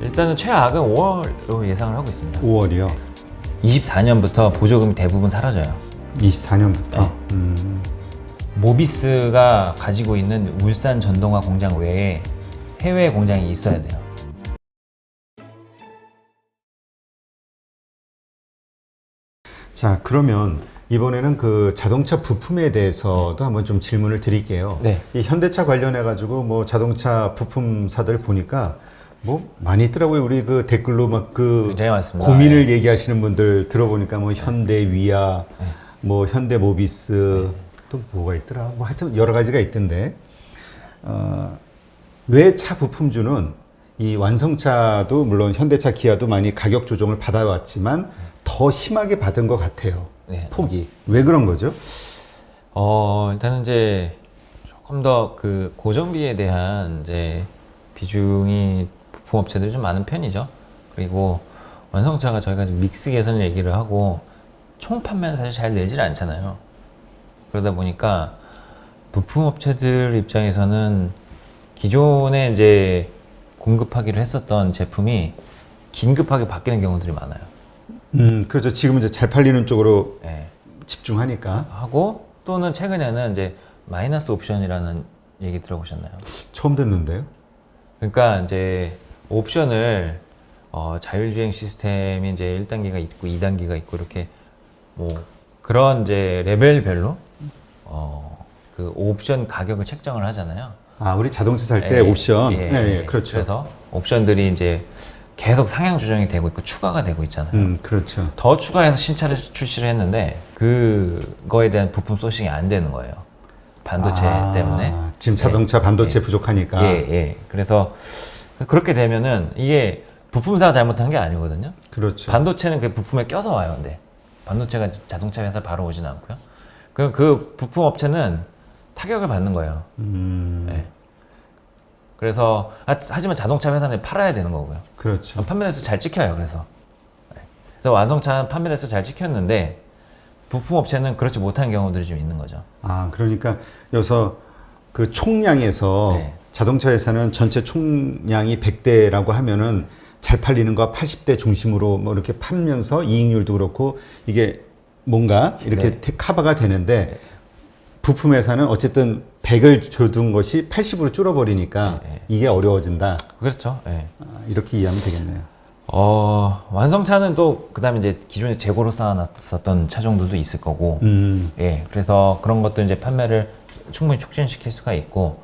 일단은 최악은 5월로 예상을 하고 있습니다. 5월이요? 24년부터 보조금이 대부분 사라져요. 24년부터? 네. 모비스가 가지고 있는 울산 전동화 공장 외에 해외 공장이 있어야 돼요. 자, 그러면 이번에는 그 자동차 부품에 대해서도 한번 좀 질문을 드릴게요. 네. 이 현대차 관련해가지고 뭐 자동차 부품사들 보니까 뭐 많이 있더라고요. 우리 그 댓글로 막 그 굉장히 많습니다. 고민을 네. 얘기하시는 분들 들어보니까 뭐 현대 위아, 뭐 현대 모비스, 또 뭐가 있더라. 뭐 하여튼 여러 가지가 있던데, 왜 차 부품주는 이 완성차도 물론 현대차, 기아도 많이 가격 조정을 받아왔지만 더 심하게 받은 것 같아요. 네. 폭이. 왜 그런 거죠? 일단은 이제 조금 더 그 고정비에 대한 이제 비중이 부품업체들이 좀 많은 편이죠. 그리고 완성차가 저희가 지금 믹스 개선 얘기를 하고 총 판매는 사실 잘 내질 않잖아요. 그러다 보니까 부품업체들 입장에서는 기존에 이제 공급하기로 했었던 제품이 긴급하게 바뀌는 경우들이 많아요. 그렇죠. 지금 이제 잘 팔리는 쪽으로 예. 집중하니까. 하고 또는 최근에는 이제 마이너스 옵션이라는 얘기 들어보셨나요? 처음 듣는데요. 그러니까 이제 옵션을 자율주행 시스템이 이제 1단계가 있고 2단계가 있고 이렇게 뭐 그런 이제 레벨별로 그 옵션 가격을 책정을 하잖아요. 아, 우리 자동차 살 때 예, 옵션. 예, 예, 그렇죠. 그래서 옵션들이 이제 계속 상향 조정이 되고 있고 추가가 되고 있잖아요. 그렇죠. 더 추가해서 신차를 출시를 했는데 그거에 대한 부품 소싱이 안 되는 거예요. 반도체 때문에. 지금 자동차 반도체 부족하니까. 예. 그래서 그렇게 되면은 이게 부품사가 잘못한 게 아니거든요. 그렇죠. 반도체는 그 부품에 껴서 와요. 근데 반도체가 자동차 회사 바로 오진 않고요. 그 부품 업체는 타격을 받는 거예요. 예. 그래서 하지만 자동차 회사는 팔아야 되는 거고요. 그렇죠. 판매대수 잘 찍혀요. 그래서 완성차 판매대수 잘 찍혔는데 부품 업체는 그렇지 못한 경우들이 좀 있는 거죠. 아, 그러니까 여기서 그 총량에서 네. 자동차 회사는 전체 총량이 100대라고 하면은 잘 팔리는 거 80대 중심으로 뭐 이렇게 팔면서 이익률도 그렇고 이게 뭔가 이렇게 커버가 되는데 부품 회사는 어쨌든 100을 줘둔 것이 80으로 줄어버리니까 이게 어려워진다. 그렇죠. 예. 이렇게 이해하면 되겠네요. 완성차는 또 그다음에 이제 기존에 재고로 쌓아놨었던 차종들도 있을 거고, 예. 그래서 그런 것도 이제 판매를 충분히 촉진시킬 수가 있고,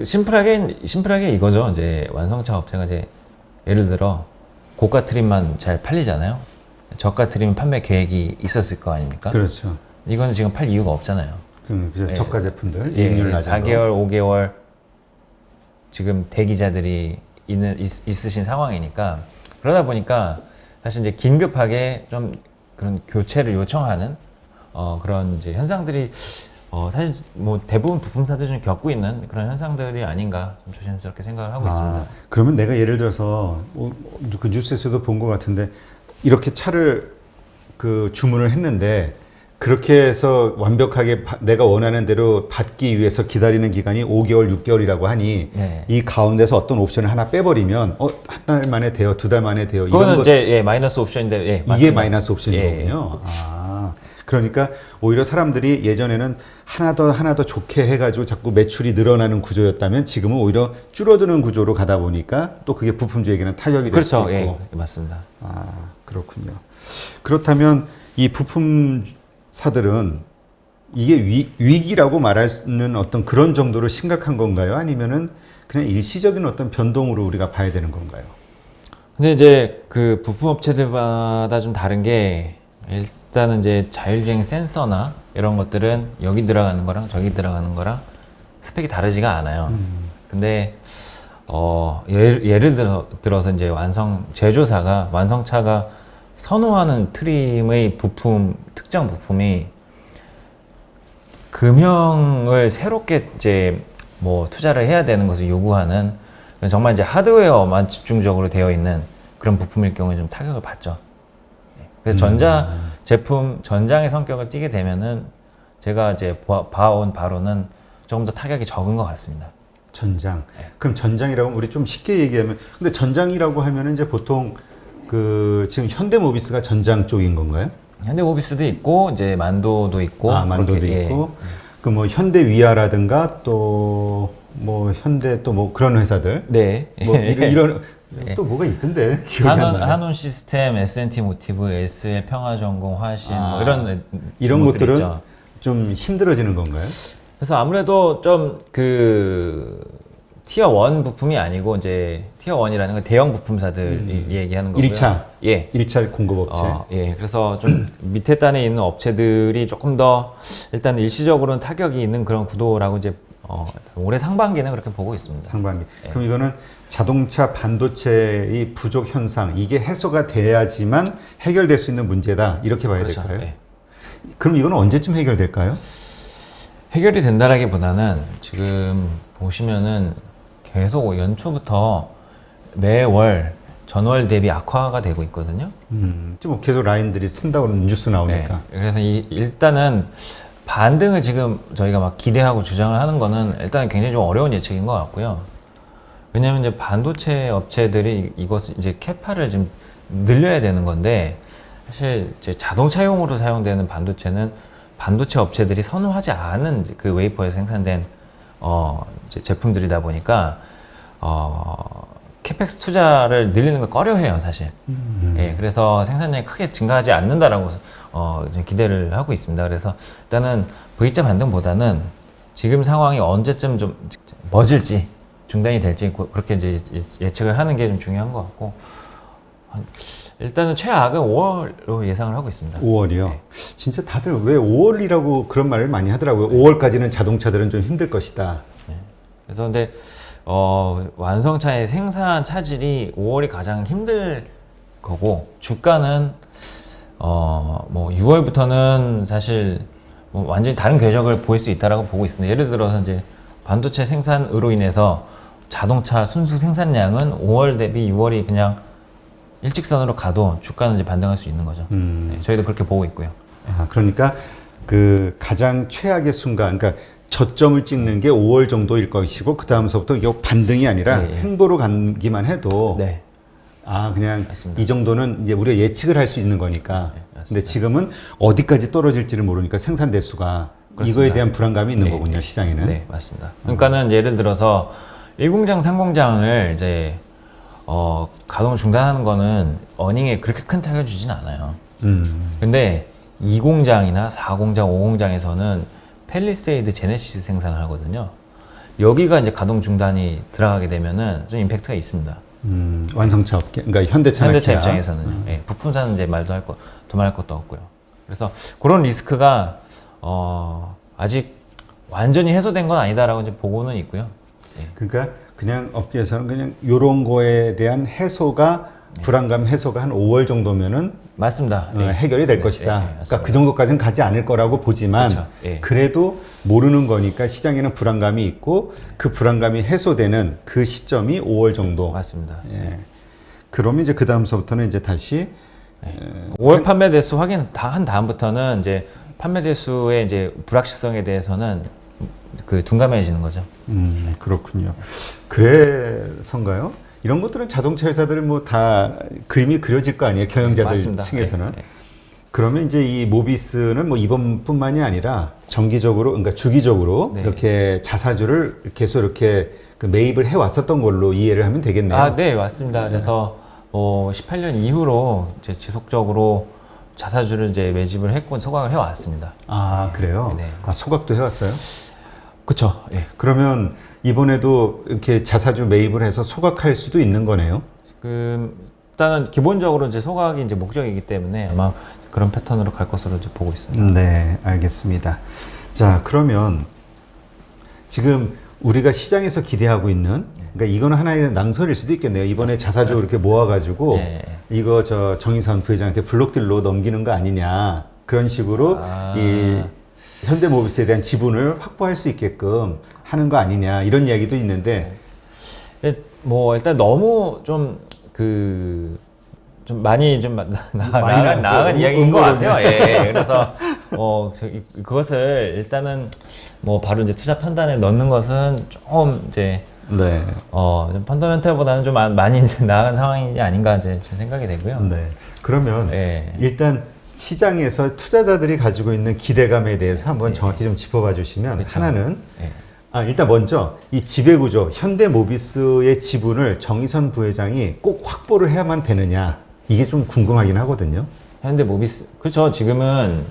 심플하게 이거죠. 이제 완성차 업체가 이제 예를 들어 고가 트림만 잘 팔리잖아요. 저가 트림 판매 계획이 있었을 거 아닙니까? 그렇죠. 이거는 지금 팔 이유가 없잖아요. 그죠. 저가 제품들 예, 이익률 낮은 4개월, 5개월 지금 대기자들이 있으신 상황이니까 그러다 보니까 사실 이제 긴급하게 좀 그런 교체를 요청하는 그런 이제 현상들이 사실 뭐 대부분 부품사들이 좀 겪고 있는 그런 현상들이 아닌가 좀 조심스럽게 생각을 하고 있습니다. 그러면 내가 예를 들어서 그 뉴스에서도 본 것 같은데 이렇게 차를 그 주문을 했는데 그렇게 해서 완벽하게 내가 원하는 대로 받기 위해서 기다리는 기간이 5개월, 6개월이라고 하니 이 가운데서 어떤 옵션을 하나 빼버리면 한 달 만에 돼요, 2달 만에 돼요. 그거는 이런 이제 마이너스 옵션인데 이게 맞습니다. 마이너스 옵션인 거군요. 그러니까 오히려 사람들이 예전에는 하나 더 좋게 해가지고 자꾸 매출이 늘어나는 구조였다면 지금은 오히려 줄어드는 구조로 가다 보니까 또 그게 부품주에게는 타격이 될 수도 그렇죠. 있고. 예, 맞습니다. 그렇군요. 그렇다면 이 부품사들은 이게 위기라고 말할 수 있는 어떤 그런 정도로 심각한 건가요? 아니면은 그냥 일시적인 어떤 변동으로 우리가 봐야 되는 건가요? 근데 이제 그 부품 업체들마다 좀 다른 게 일단은 이제 자율주행 센서나 이런 것들은 여기 들어가는 거랑 저기 들어가는 거랑 스펙이 다르지가 않아요. 근데 예를 들어서 이제 제조사가 완성차가 선호하는 트림의 특정 부품이 금형을 새롭게 이제 뭐 투자를 해야 되는 것을 요구하는 정말 이제 하드웨어만 집중적으로 되어 있는 그런 부품일 경우에 좀 타격을 받죠. 그래서 전자 제품 전장의 성격을 띠게 되면은 제가 이제 봐온 바로는 조금 더 타격이 적은 것 같습니다. 전장. 그럼 전장이라고 하면 우리 좀 쉽게 얘기하면, 근데 전장이라고 하면은 이제 보통 그 지금 현대모비스가 전장 쪽인 건가요? 현대모비스도 있고 이제 만도도 있고 만도도 그렇게, 있고 그 뭐 현대위아라든가 또 뭐 현대 또 뭐 그런 회사들 네. 뭐 이런 또 뭐가 있던데 기억이 안 나네. 한온 시스템, S&T 모티브, SL 평화전공, 화신 뭐 이런 것들이 것들은 있죠. 좀 힘들어지는 건가요? 그래서 아무래도 좀 그 티어 1 부품이 아니고 이제 티어 1이라는 건 대형 부품사들 얘기하는 거고요. 1차 예. 1차 공급업체. 예. 그래서 좀 밑에 단에 있는 업체들이 조금 더 일단 일시적으로는 타격이 있는 그런 구도라고 이제 올해 상반기는 그렇게 보고 있습니다. 상반기. 그럼 이거는 자동차 반도체의 부족 현상 이게 해소가 돼야지만 해결될 수 있는 문제다 이렇게 봐야 그렇죠. 될까요? 예. 그럼 이거는 언제쯤 해결될까요? 해결이 된다라기보다는 지금 보시면은 계속 연초부터 매월 전월 대비 악화가 되고 있거든요. 좀 계속 라인들이 쓴다고는 뉴스 나오니까. 네. 그래서 일단은 반등을 지금 저희가 막 기대하고 주장을 하는 거는 일단 굉장히 좀 어려운 예측인 것 같고요. 왜냐하면 이제 반도체 업체들이 이것을 이제 캐파를 좀 늘려야 되는 건데 사실 이제 자동차용으로 사용되는 반도체는 반도체 업체들이 선호하지 않은 그 웨이퍼에서 생산된 이제 제품들이다 보니까 캐펙스 투자를 늘리는 걸 꺼려해요, 사실. 예, 그래서 생산량이 크게 증가하지 않는다라고 좀 기대를 하고 있습니다. 그래서 일단은 V자 반등보다는 지금 상황이 언제쯤 좀 멎을지 중단이 될지 그렇게 이제 예측을 하는 게 좀 중요한 것 같고 일단은 최악은 5월로 예상을 하고 있습니다. 5월이요? 네. 진짜 다들 왜 5월이라고 그런 말을 많이 하더라고요. 5월까지는 자동차들은 좀 힘들 것이다. 그래서 근데 완성차의 생산 차질이 5월이 가장 힘들 거고 주가는 뭐 6월부터는 사실 뭐 완전히 다른 궤적을 보일 수 있다라고 보고 있습니다. 예를 들어서 이제 반도체 생산으로 인해서 자동차 순수 생산량은 5월 대비 6월이 그냥 일직선으로 가도 주가는 이제 반등할 수 있는 거죠. 네, 저희도 그렇게 보고 있고요. 그러니까 그 가장 최악의 순간, 그러니까 저점을 찍는 게 5월 정도일 것이고 그 다음서부터 이게 반등이 아니라 네, 네. 횡보로 가기만 해도 네. 그냥 맞습니다. 이 정도는 이제 우리가 예측을 할 수 있는 거니까. 네, 맞습니다. 근데 지금은 어디까지 떨어질지를 모르니까 생산 대수가 그렇습니다. 이거에 대한 불안감이 있는 네, 거군요, 시장에는. 네, 맞습니다. 그러니까는 이제 예를 들어서 1공장, 3공장을 이제 가동을 중단하는 거는 어닝에 그렇게 큰 타격을 주진 않아요. 근데 2공장이나 4공장, 5공장에서는 펠리세이드 제네시스 생산을 하거든요. 여기가 이제 가동 중단이 들어가게 되면은 좀 임팩트가 있습니다. 완성차 업계, 그러니까 현대차 입장에서는요. 예, 부품사는 이제 두말할 것도 없고요. 그래서 그런 리스크가 아직 완전히 해소된 건 아니다라고 이제 보고는 있고요. 예. 그러니까 그냥 업계에서는 그냥 요런 거에 대한 해소가 불안감 해소가 한 5월 정도면은 맞습니다. 예. 해결이 될 네, 것이다. 네, 그러니까 그 정도까지는 가지 않을 거라고 보지만 그렇죠. 예. 그래도 모르는 거니까 시장에는 불안감이 있고 그 불안감이 해소되는 그 시점이 5월 정도. 맞습니다. 예. 그러면 이제 그 다음서부터는 이제 다시 5월 판매 대수 확인 다 한 다음부터는 이제 판매 대수의 이제 불확실성에 대해서는 그 둔감해지는 거죠. 그렇군요. 그래서인가요? 이런 것들은 자동차 회사들은 뭐 다 그림이 그려질 거 아니에요, 경영자들 맞습니다. 층에서는. 네. 그러면 이제 이 모비스는 뭐 이번뿐만이 아니라 정기적으로, 그러니까 주기적으로 네. 이렇게 자사주를 계속 이렇게 그 매입을 해 왔었던 걸로 이해를 하면 되겠네요. 네, 맞습니다. 그래서 18년 이후로 이제 지속적으로 자사주를 이제 매집을 했고 소각을 해왔습니다. 그래요? 네. 소각도 해왔어요? 그렇죠. 예. 그러면 이번에도 이렇게 자사주 매입을 해서 소각할 수도 있는 거네요? 일단은 기본적으로 이제 소각이 이제 목적이기 때문에 아마 그런 패턴으로 갈 것으로 이제 보고 있습니다. 네, 알겠습니다. 자, 그러면 지금 우리가 시장에서 기대하고 있는, 그러니까 이거는 하나의 낭설일 수도 있겠네요. 이번에 자사주 이렇게 모아가지고 이거 저 정의선 부회장한테 블록딜로 넘기는 거 아니냐, 그런 식으로 이 현대모비스에 대한 지분을 확보할 수 있게끔 하는 거 아니냐, 이런 이야기도 있는데 뭐 일단 너무 좀 많이 좀 나간 이야기인 것 같아요. 예. 그래서 그것을 일단은 뭐 바로 이제 투자 판단에 넣는 것은 좀 이제 네. 좀 펀더멘털보다는 좀 많이 나은 상황이 아닌가 이제 좀 생각이 되고요. 네. 그러면 네. 일단 시장에서 투자자들이 가지고 있는 기대감에 대해서 한번 정확히 좀 짚어봐 주시면 그렇죠. 하나는 네. 일단 먼저 이 지배구조 현대모비스의 지분을 정의선 부회장이 꼭 확보를 해야만 되느냐 이게 좀 궁금하긴 하거든요. 현대모비스 그렇죠. 지금은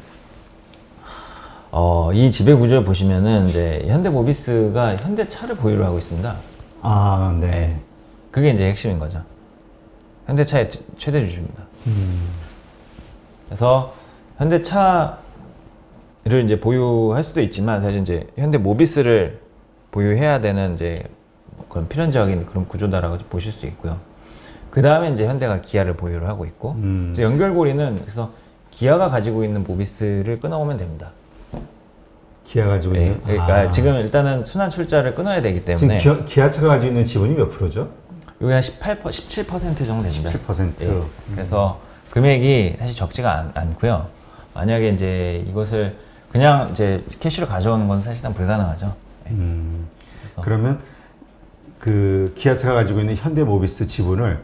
이 지배 구조를 보시면은 이제 현대모비스가 현대차를 보유를 하고 있습니다. 아, 네. 그게 이제 핵심인 거죠. 현대차의 최대 주주입니다. 그래서 현대차를 이제 보유할 수도 있지만 사실 이제 현대모비스를 보유해야 되는 이제 그런 필연적인 그런 구조다라고 보실 수 있고요. 그 다음에 이제 현대가 기아를 보유를 하고 있고 이제 연결고리는 그래서 기아가 가지고 있는 모비스를 끊어오면 됩니다. 기아 가지고 있는. 그러니까 지금 일단은 순환 출자를 끊어야 되기 지금 때문에 기아차가 가지고 있는 지분이 몇 프로죠? 여기 한 17% 정도 됩니다. 17%. 예. 그래서 금액이 사실 적지가 않고요. 만약에 이제 이것을 그냥 이제 캐시로 가져오는 건 사실상 불가능하죠. 예. 그러면 그 기아차가 가지고 있는 현대모비스 지분을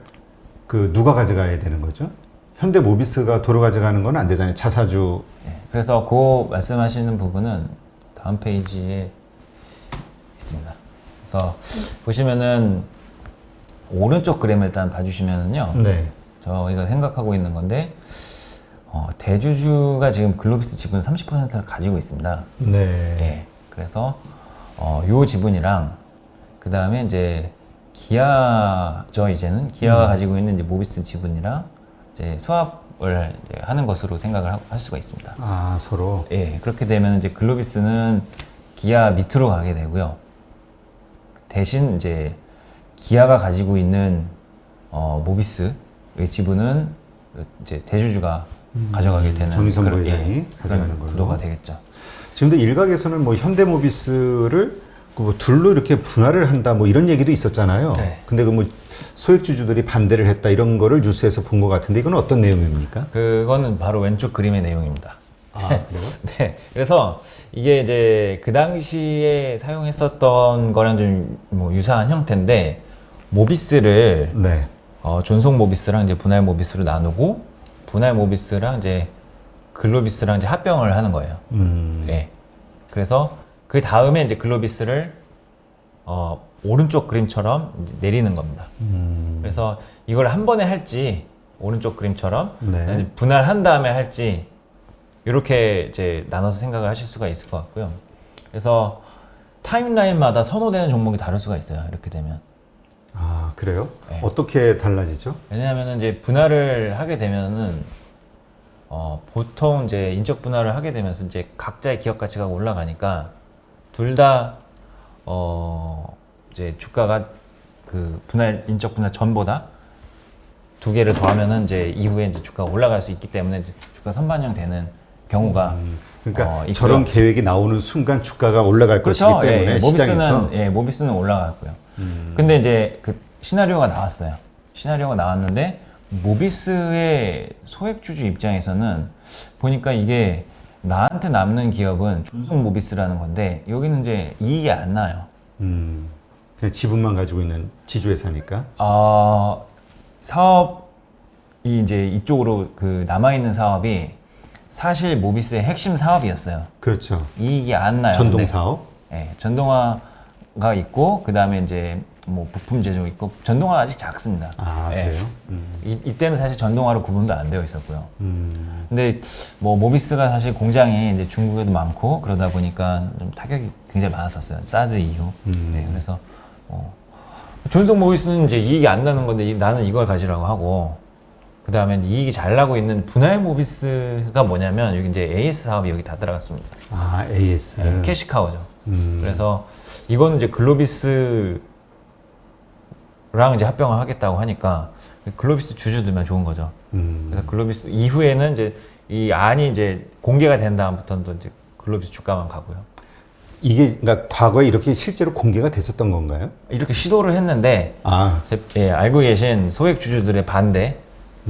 그 누가 가져가야 되는 거죠? 현대모비스가 도로 가져가는 건 안 되잖아요. 자사주. 예. 그래서 그 말씀하시는 부분은 다음 페이지에 있습니다. 그래서 보시면은 오른쪽 그림을 일단 봐주시면은요. 네. 저희가 생각하고 있는 건데 대주주가 지금 글로비스 지분 30%를 가지고 있습니다. 네. 예. 그래서 요 지분이랑 그 다음에 이제 기아죠. 이제는 기아가 가지고 있는 이제 모비스 지분이랑 이제 swap을 이제 하는 것으로 생각을 할 수가 있습니다. 아, 서로. 예. 그렇게 되면 이제 글로비스는 기아 밑으로 가게 되고요. 대신 이제 기아가 가지고 있는 모비스의 지분은 이제 대주주가 가져가게 되는 정의선 그런, 부회장이 가져가는 그런 걸로. 구도가 되겠죠. 지금도 일각에서는 뭐 현대모비스를 그뭐 둘로 이렇게 분할을 한다 뭐 이런 얘기도 있었잖아요. 네. 근데 그 뭐 소액주주들이 반대를 했다 이런 거를 뉴스에서 본 것 같은데 이건 어떤 내용입니까? 그거는 바로 왼쪽 그림의 내용입니다. 아, 그래요? 네. 그래서 이게 이제 그 당시에 사용했었던 거랑 좀 뭐 유사한 형태인데 모비스를 네. 존속 모비스랑 이제 분할 모비스로 나누고 분할 모비스랑 이제 글로비스랑 이제 합병을 하는 거예요. 예. 그래서 그 다음에 이제 글로비스를 오른쪽 그림처럼 이제 내리는 겁니다. 그래서 이걸 한 번에 할지 오른쪽 그림처럼 네. 분할한 다음에 할지 이렇게 이제 나눠서 생각을 하실 수가 있을 것 같고요. 그래서 타임라인마다 선호되는 종목이 다를 수가 있어요. 이렇게 되면. 아, 그래요? 네. 어떻게 달라지죠? 왜냐하면 이제 분할을 하게 되면은 보통 이제 인적 분할을 하게 되면서 이제 각자의 기업 가치가 올라가니까 둘 다 이제 주가가 그 인적 분할 전보다 두 개를 더하면은 이제 이후에 이제 주가가 올라갈 수 있기 때문에 이제 주가 선반영 되는 경우가 그러니까 있고요. 저런 계획이 나오는 순간 주가가 올라갈 그렇죠. 것이기 때문에 시장에서 모비스는 올라갔고요. 근데 이제 그 시나리오가 나왔어요. 시나리오가 나왔는데 모비스의 소액주주 입장에서는 보니까 이게 나한테 남는 기업은 존속 모비스라는 건데 여기는 이제 이익이 안 나요. 그냥 지분만 가지고 있는 지주회사니까. 사업이 이제 이쪽으로 그 남아있는 사업이 사실 모비스의 핵심 사업이었어요. 그렇죠. 이익이 안 나요. 전동 근데. 사업. 예, 전동화가 있고 그 다음에 이제 뭐 부품 제조 있고 전동화가 아직 작습니다. 아, 예. 그래요? 이때는 사실 전동화로 구분도 안 되어 있었고요. 근데 뭐 모비스가 사실 공장이 이제 중국에도 많고 그러다 보니까 좀 타격이 굉장히 많았었어요. 사드 이후. 네, 그래서 존속 모비스는 이제 이익이 안 나는 건데 나는 이걸 가지라고 하고 그 다음에 이익이 잘 나고 있는 분할 모비스가 뭐냐면 여기 이제 AS 사업이 여기 다 들어갔습니다. 아, AS. 네, 캐시카우죠. 그래서 이거는 이제 글로비스랑 이제 합병을 하겠다고 하니까 글로비스 주주들만 좋은 거죠. 그래서 글로비스 이후에는 이제 이 안이 이제 공개가 된 다음부터는 또 이제 글로비스 주가만 가고요. 이게 그러니까 과거에 이렇게 실제로 공개가 됐었던 건가요? 이렇게 시도를 했는데 아, 알고 계신 소액 주주들의 반대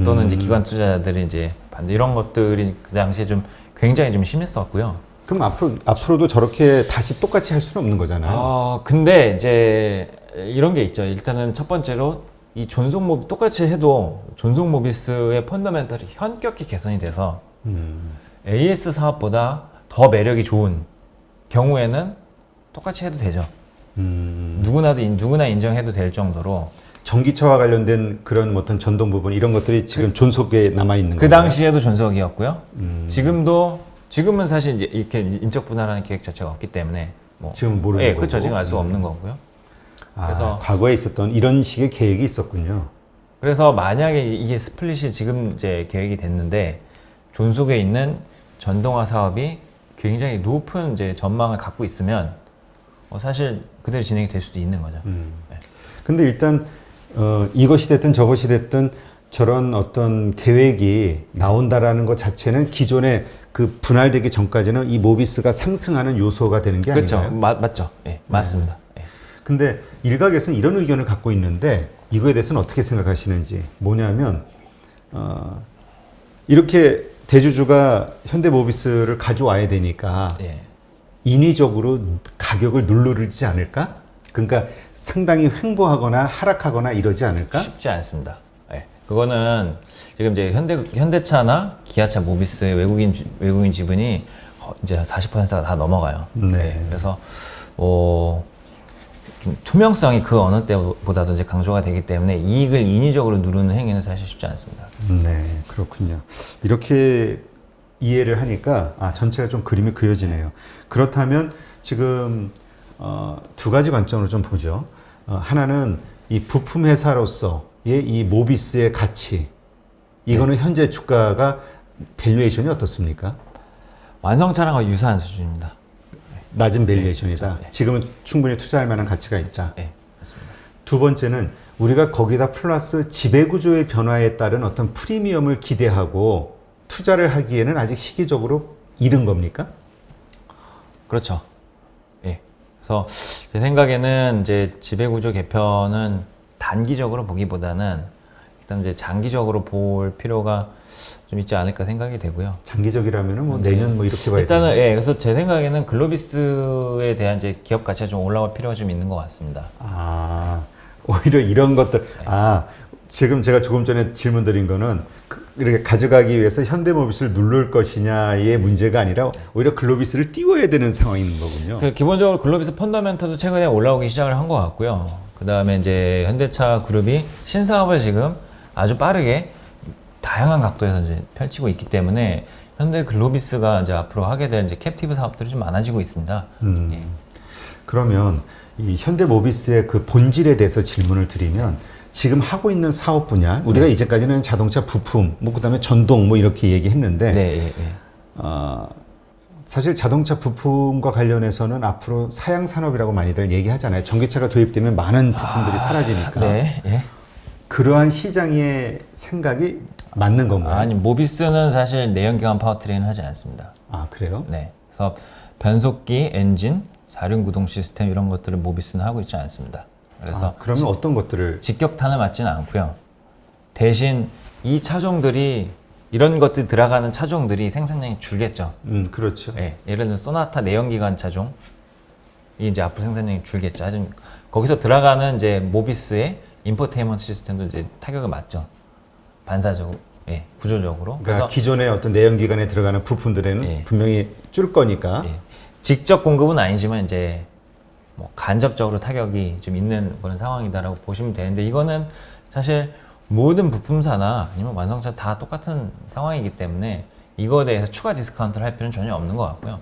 또는 이제 기관 투자자들이 이제 반대 이런 것들이 그 당시에 좀 굉장히 좀 심했었고요. 그럼 앞으로도 저렇게 다시 똑같이 할 수는 없는 거잖아요. 근데 이제 이런 게 있죠. 일단은 첫 번째로 이 존속 모비 똑같이 해도 존속 모비스의 펀더멘털이 현격히 개선이 돼서 AS 사업보다 더 매력이 좋은 경우에는 똑같이 해도 되죠. 누구나 인정해도 될 정도로 전기차와 관련된 그런 어떤 전동 부분 이런 것들이 지금 존속에 남아 있는 그 건가요? 당시에도 존속이었고요. 지금은 사실 이제 이렇게 인적 분할하는 계획 자체가 없기 때문에 뭐 지금 모르는 예, 거고. 그렇죠. 지금 알 수 없는 거고요. 그래서 과거에 있었던 이런 식의 계획이 있었군요. 그래서 만약에 이게 스플릿이 지금 이제 계획이 됐는데 존속에 있는 전동화 사업이 굉장히 높은 이제 전망을 갖고 있으면 사실 그대로 진행이 될 수도 있는 거죠. 네. 근데 일단 이것이 됐든 저것이 됐든 저런 어떤 계획이 나온다라는 것 자체는 기존에 그 분할되기 전까지는 이 모비스가 상승하는 요소가 되는 게 그렇죠. 아닌가요? 맞죠. 예, 맞습니다. 예. 근데 일각에서는 이런 의견을 갖고 있는데 이거에 대해서는 어떻게 생각하시는지 뭐냐면 이렇게 대주주가 현대모비스를 가져와야 되니까 예. 인위적으로 가격을 누르지 않을까? 그러니까 상당히 횡보하거나 하락하거나 이러지 않을까? 쉽지 않습니다. 예. 그거는 지금 이제 현대차나 기아차 모비스의 외국인 지분이 이제 40%가 다 넘어가요. 네. 예. 그래서 좀 투명성이 그 어느 때보다도 이제 강조가 되기 때문에 이익을 인위적으로 누르는 행위는 사실 쉽지 않습니다. 네, 그렇군요. 이렇게 이해를 하니까 전체가 좀 그림이 그려지네요. 그렇다면 지금 두 가지 관점으로 좀 보죠. 하나는 이 부품 회사로서의 이 모비스의 가치, 이거는 현재 주가가 밸류에이션이 어떻습니까? 완성차랑 거의 유사한 수준입니다. 낮은 밸류에이션이다. 그렇죠. 네. 지금은 충분히 투자할 만한 가치가 있다. 네, 맞습니다. 두 번째는 우리가 거기다 플러스 지배구조의 변화에 따른 어떤 프리미엄을 기대하고 투자를 하기에는 아직 시기적으로 이른 겁니까? 그렇죠. 예. 그래서 제 생각에는 이제 지배구조 개편은 단기적으로 보기보다는 일단 이제 장기적으로 볼 필요가 좀 있지 않을까 생각이 되고요. 장기적이라면은 뭐 내년 뭐 이렇게 봐야 일단은 되나요? 예. 그래서 제 생각에는 글로비스에 대한 이제 기업 가치가 좀 올라올 필요가 좀 있는 것 같습니다. 오히려 이런 것들. 지금 제가 조금 전에 질문 드린 거는 이렇게 가져가기 위해서 현대모비스를 누를 것이냐의 문제가 아니라 오히려 글로비스를 띄워야 되는 상황인 거군요. 기본적으로 글로비스 펀더멘털도 최근에 올라오기 시작을 한 것 같고요. 그 다음에 이제 현대차 그룹이 신사업을 지금 아주 빠르게 다양한 각도에서 이제 펼치고 있기 때문에 현대 글로비스가 이제 앞으로 하게 될 이제 캡티브 사업들이 좀 많아지고 있습니다. 예. 그러면 이 현대모비스의 그 본질에 대해서 질문을 드리면 지금 하고 있는 사업 분야, 우리가 이제까지는 자동차 부품, 뭐 그다음에 전동 뭐 이렇게 얘기했는데 네, 예, 예. 사실 자동차 부품과 관련해서는 앞으로 사양 산업이라고 많이들 얘기하잖아요. 전기차가 도입되면 많은 부품들이 사라지니까. 네, 예. 그러한 시장의 생각이 맞는 건가요? 아니, 모비스는 사실 내연기관 파워트레인을 하지 않습니다. 그래요? 네. 그래서 변속기, 엔진, 사륜구동 시스템 이런 것들을 모비스는 하고 있지 않습니다. 그래서 그러면 어떤 것들을 직격탄을 맞지는 않고요. 대신 이 차종들이 이런 것들 들어가는 차종들이 생산량이 줄겠죠. 그렇죠. 예, 예를 들면 소나타 내연기관 차종이 이제 앞으로 생산량이 줄겠죠. 하지만 거기서 들어가는 이제 모비스의 인포테인먼트 시스템도 이제 타격을 맞죠. 반사적으로, 예, 구조적으로. 그러니까 기존의 어떤 내연기관에 들어가는 부품들에는 예. 분명히 줄 거니까. 예, 직접 공급은 아니지만 이제 뭐 간접적으로 타격이 좀 있는 그런 상황이다라고 보시면 되는데 이거는 사실 모든 부품사나 아니면 완성차 다 똑같은 상황이기 때문에 이거에 대해서 추가 디스카운트를 할 필요는 전혀 없는 것 같고요.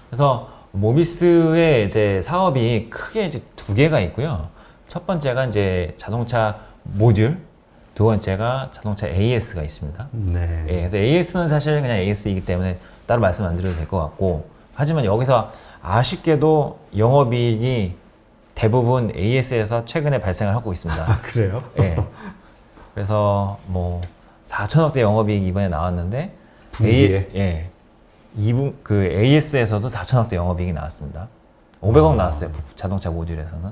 그래서 모비스의 이제 사업이 크게 이제 두 개가 있고요. 첫 번째가 이제 자동차 모듈, 두 번째가 자동차 AS가 있습니다. 네. 예, 그래서 AS는 사실 그냥 AS이기 때문에 따로 말씀 안 드려도 될 것 같고, 하지만 여기서 아쉽게도 영업이익이 대부분 AS에서 최근에 발생을 하고 있습니다. 그래요? 예. 그래서 뭐 4천억대 영업이익 이번에 나왔는데 분기에? 그 AS에서도 4천억대 영업이익이 나왔습니다. 500억 나왔어요. 자동차 모듈에서는.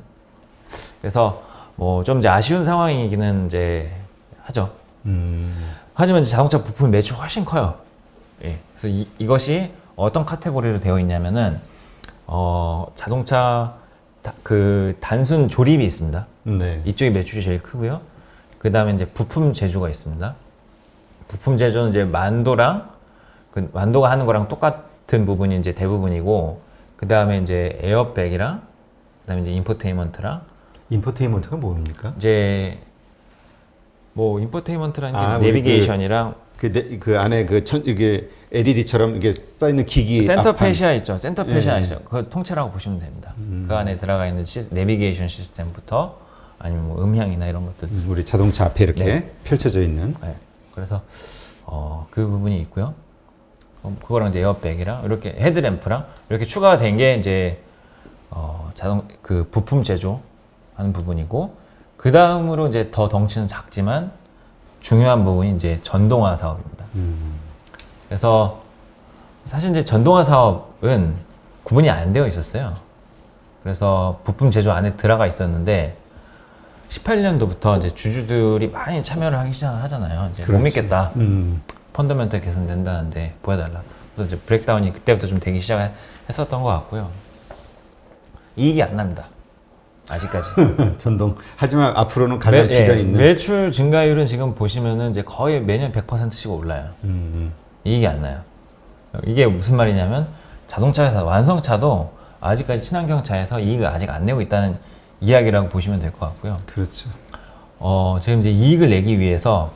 그래서 뭐 좀 이제 아쉬운 상황이기는 이제 하죠. 하지만 이제 자동차 부품 매출이 훨씬 커요. 예. 그래서 이것이 어떤 카테고리로 되어 있냐면은 자동차 그 단순 조립이 있습니다. 네. 이쪽이 매출이 제일 크고요. 그 다음에 이제 부품 제조가 있습니다. 부품 제조는 이제 만도랑 그 만도가 하는 거랑 똑같은 부분이 이제 대부분이고, 그 다음에 이제 에어백이랑 그 다음에 이제 인포테인먼트랑 인포테인먼트가 뭡니까? 이제 뭐 인포테인먼트라는 게 아, 우리 내비게이션이랑 그 안에 이게 LED처럼 이게 써 있는 기기 센터 앞판. 페시아 있죠. 센터 페시아 예. 아시죠? 그거 통째라고 보시면 됩니다. 그 안에 들어가 있는 내비게이션 시스템부터 아니면 뭐 음향이나 이런 것들. 우리 자동차 앞에 이렇게 네. 펼쳐져 있는. 네. 그래서 그 부분이 있고요. 그거랑 이제 에어백이랑 이렇게 헤드램프랑 이렇게 추가가 된 게 이제 그 부품 제조하는 부분이고, 그 다음으로 이제 더 덩치는 작지만 중요한 부분이 이제 전동화 사업입니다. 그래서 사실 이제 전동화 사업은 구분이 안 되어 있었어요. 그래서 부품 제조 안에 들어가 있었는데 18년도부터 이제 주주들이 많이 참여를 하기 시작하잖아요. 이제 못 그렇죠. 믿겠다. 음. 펀더멘털 개선된다는데 보여달라. 그래서 이제 브레이크다운이 그때부터 좀 되기 시작했었던 것 같고요. 이익이 안 납니다. 아직까지. 전동. 하지만 앞으로는 가장 비전 있는. 매출 증가율은 지금 보시면은 이제 거의 매년 100%씩 올라요. 이익이 안 나요. 이게 무슨 말이냐면 자동차 회사 완성차도 아직까지 친환경 차에서 이익을 아직 안 내고 있다는 이야기라고 보시면 될 것 같고요. 그렇죠. 지금 이제 이익을 내기 위해서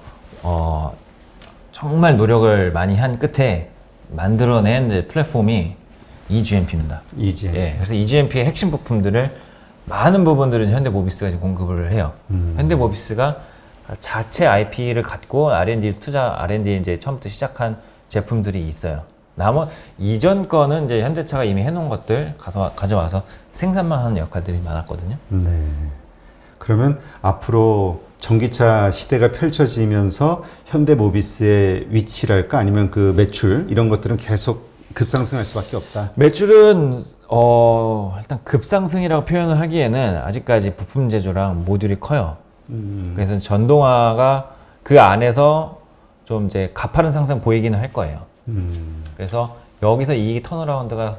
정말 노력을 많이 한 끝에 만들어낸 이제 플랫폼이 eGMP입니다. EGM. 예, 그래서 eGMP의 핵심 부품들을 많은 부분들은 현대모비스가 이제 공급을 해요. 현대모비스가 자체 IP를 갖고 R&D R&D 이제 처음부터 시작한 제품들이 있어요. 이전 거는 이제 현대차가 이미 해놓은 것들 가져와서 생산만 하는 역할들이 많았거든요. 네. 그러면 앞으로 전기차 시대가 펼쳐지면서 현대모비스의 위치랄까 아니면 그 매출 이런 것들은 계속 급상승할 수밖에 없다. 매출은 일단 급상승이라고 표현을 하기에는 아직까지 부품 제조랑 모듈이 커요. 그래서 전동화가 그 안에서 좀 이제 가파른 상승 보이기는 할 거예요. 그래서 여기서 이익이 턴어라운드가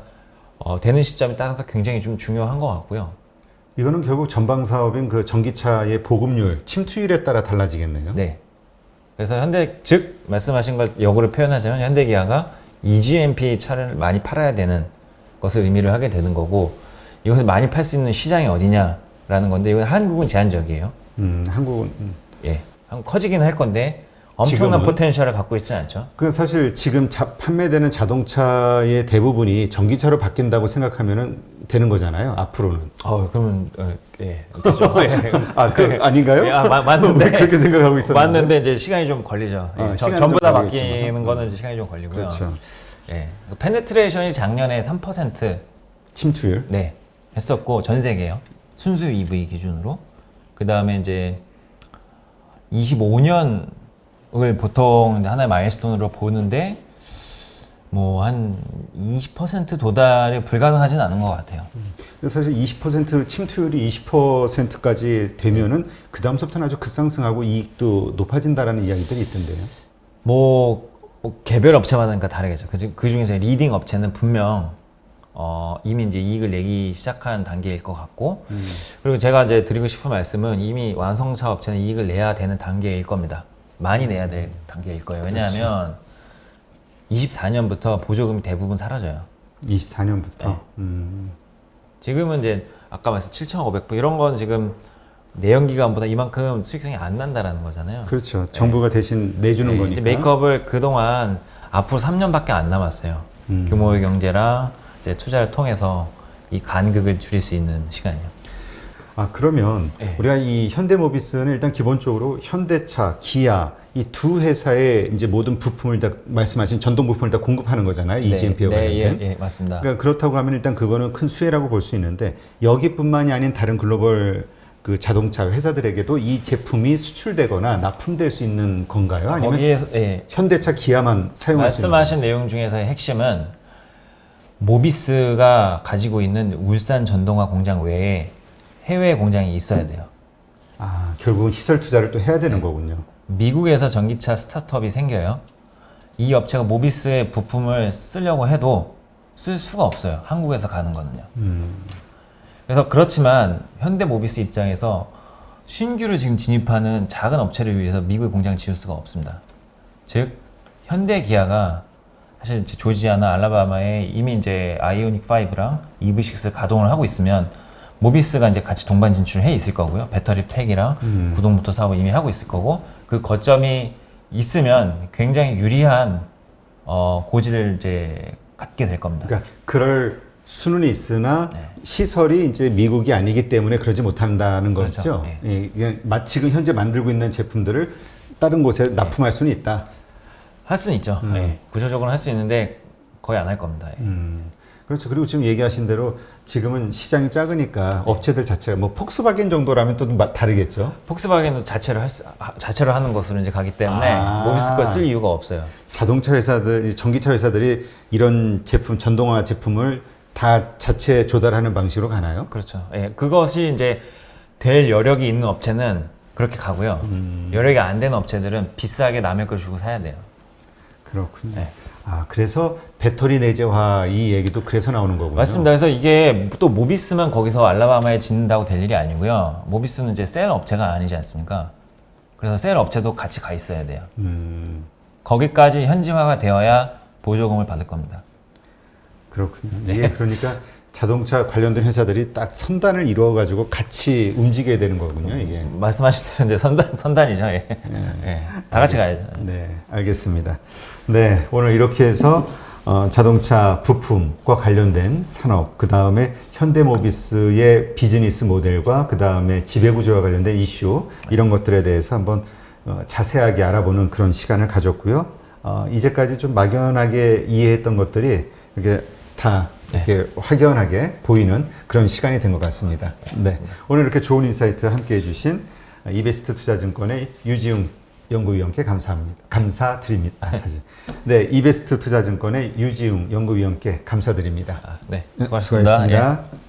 되는 시점에 따라서 굉장히 좀 중요한 것 같고요. 이거는 결국 전방 사업인 그 전기차의 보급률, 침투율에 따라 달라지겠네요. 네. 그래서 즉 말씀하신 걸 역으로 표현하자면 현대기아가 eGMP 차를 많이 팔아야 되는 것을 의미를 하게 되는 거고, 이것을 많이 팔 수 있는 시장이 어디냐라는 건데, 이건 한국은 제한적이에요. 한국은 예, 한국 커지긴 할 건데 엄청난 지금은? 포텐셜을 갖고 있지 않죠. 그 사실 지금 판매되는 자동차의 대부분이 전기차로 바뀐다고 생각하면 되는 거잖아요. 앞으로는. 그러면 예, 되죠. 예. 아닌가요? 예, 맞는데 그렇게 생각하고 있었는데. 맞는데 이제 시간이 좀 걸리죠. 예, 시간이 전부 좀 다 걸리겠지만. 바뀌는 거는 이제 시간이 좀 걸리고요. 그렇죠. 예, 페네트레이션이 작년에 3% 침투율. 네, 했었고 전 세계요. 순수 EV 기준으로. 그 다음에 이제 25년을 보통 하나의 마일스톤으로 보는데 뭐 한 20% 도달이 불가능하진 않은 것 같아요. 사실 20% 침투율이 20%까지 되면은 그 다음부터는 아주 급상승하고 이익도 높아진다라는 이야기들이 있던데요. 뭐 개별 업체마다 다르겠죠. 그 중에서 리딩 업체는 분명 이미 이제 이익을 내기 시작한 단계일 것 같고, 그리고 제가 이제 드리고 싶은 말씀은 이미 완성차 업체는 이익을 내야 되는 단계일 겁니다. 많이 내야 될 단계일 거예요. 왜냐하면 24년부터 보조금이 대부분 사라져요. 24년부터. 네. 지금은 이제 아까 말씀 7,500불 이런 건 지금 내연기관보다 이만큼 수익성이 안 난다라는 거잖아요. 그렇죠. 정부가 대신 내주는 네, 거니까. 이제 메이크업을 그동안 앞으로 3년밖에 안 남았어요. 규모의 경제랑 이제 투자를 통해서 이 간극을 줄일 수 있는 시간이요. 그러면 네. 우리가 이 현대모비스는 일단 기본적으로 현대차, 기아 이 두 회사의 이제 모든 부품을 다 말씀하신 전동 부품을 다 공급하는 거잖아요. eGMP와 관련된. 예, 맞습니다. 그러니까 그렇다고 하면 일단 그거는 큰 수혜라고 볼 수 있는데 여기뿐만이 아닌 다른 글로벌 그 자동차 회사들에게도 이 제품이 수출되거나 납품될 수 있는 건가요? 아니면 거기에서 현대차, 기아만 사용할 수 있는 말씀하신 내용 중에서의 핵심은 모비스가 가지고 있는 울산 전동화 공장 외에 해외 공장이 있어야 돼요. 결국은 시설 투자를 또 해야 되는 거군요. 미국에서 전기차 스타트업이 생겨요. 이 업체가 모비스의 부품을 쓰려고 해도 쓸 수가 없어요. 한국에서 가는 거는요. 그래서 그렇지만 현대모비스 입장에서 신규로 지금 진입하는 작은 업체를 위해서 미국에 공장을 지을 수가 없습니다. 즉 현대기아가 사실 이제 조지아나 알라바마에 이미 이제 아이오닉 5랑 EV6를 가동을 하고 있으면 모비스가 이제 같이 동반 진출을 해 있을 거고요. 배터리 팩이랑 구동 모터 사업을 이미 하고 있을 거고 그 거점이 있으면 굉장히 유리한 고지를 이제 갖게 될 겁니다. 그러니까 그럴 수는 있으나 네. 시설이 이제 미국이 아니기 때문에 그러지 못한다는 그렇죠. 거죠. 예. 예, 이게 지금 현재 만들고 있는 제품들을 다른 곳에 납품할 수는 있다. 할 수는 있죠. 예. 구조적으로 할 수 있는데 거의 안 할 겁니다. 예. 그렇죠. 그리고 지금 얘기하신 대로 지금은 시장이 작으니까 업체들 자체가 뭐 폭스바겐 정도라면 또 다르겠죠. 폭스바겐도 자체로 하는 것으로 이제 가기 때문에 모비스 걸 쓸 이유가 없어요. 자동차 회사들, 전기차 회사들이 이런 제품, 전동화 제품을 다 자체 조달하는 방식으로 가나요? 그렇죠. 예. 그것이 이제 될 여력이 있는 업체는 그렇게 가고요. 여력이 안 되는 업체들은 비싸게 남의 걸 주고 사야 돼요. 그렇군요. 네. 아, 그래서 배터리 내재화 이 얘기도 그래서 나오는 거군요. 맞습니다. 그래서 이게 또 모비스만 거기서 알라바마에 짓는다고 될 일이 아니고요. 모비스는 이제 셀 업체가 아니지 않습니까? 그래서 셀 업체도 같이 가 있어야 돼요. 거기까지 현지화가 되어야 보조금을 받을 겁니다. 그렇군요. 이게 그러니까 자동차 관련된 회사들이 딱 선단을 이루어가지고 같이 움직여야 되는 거군요. 이게. 말씀하신 대로 이제 선단이죠. 예. 예. 다 같이 가야죠. 네, 알겠습니다. 네, 오늘 이렇게 해서 자동차 부품과 관련된 산업, 그 다음에 현대모비스의 비즈니스 모델과 그 다음에 지배구조와 관련된 이슈 이런 것들에 대해서 한번 자세하게 알아보는 그런 시간을 가졌고요. 이제까지 좀 막연하게 이해했던 것들이 이렇게 다 이렇게 확연하게 보이는 그런 시간이 된 것 같습니다. 네, 오늘 이렇게 좋은 인사이트 함께 해주신 이베스트 투자증권의 유지웅 연구위원께 감사드립니다. 네, 이베스트 투자증권의 유지웅 연구위원께 감사드립니다. 네, 수고하셨습니다. 수고하셨습니다. 예.